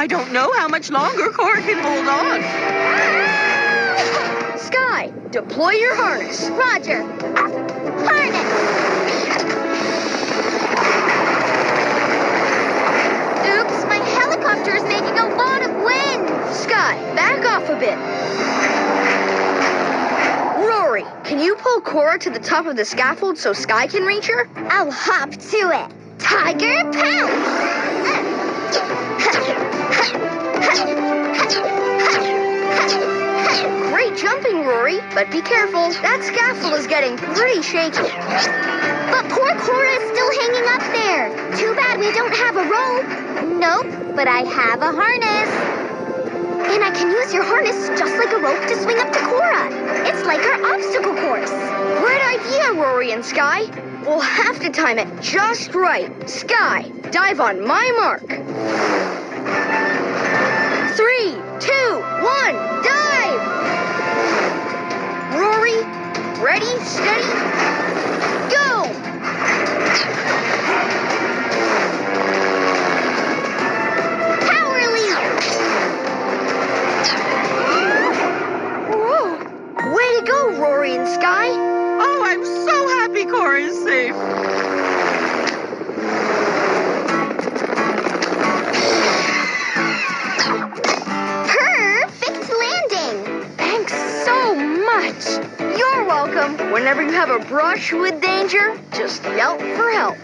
I don't know how much longer Cora can hold on. Skey, deploy your harness. Roger. Harness. Oops, my helicopter is making a lot of wind. Skey, back off a bit. Rory, can you pull Cora to the top of the scaffold so Skey can reach her? I'll hop to it. Tiger pounce. Great jumping, Rory, but be careful. That scaffold is getting pretty shaky. But poor Cora is still hanging up there. Too bad we don't have a rope. Nope, but I have a harness. And I can use your harness just like a rope to swing up to Cora. It's like our obstacle course. Great idea, Rory and Skey. We'll have to time it just right. Skey, dive on my mark. 3, 2, 1, dive! Rory, ready, steady, go! Power leap! Whoa! Way to go, Rory and Skey! Oh, I'm so happy Cora is safe. Perfect landing! Thanks so much! You're welcome. Whenever you have a brush with danger, just yelp for help.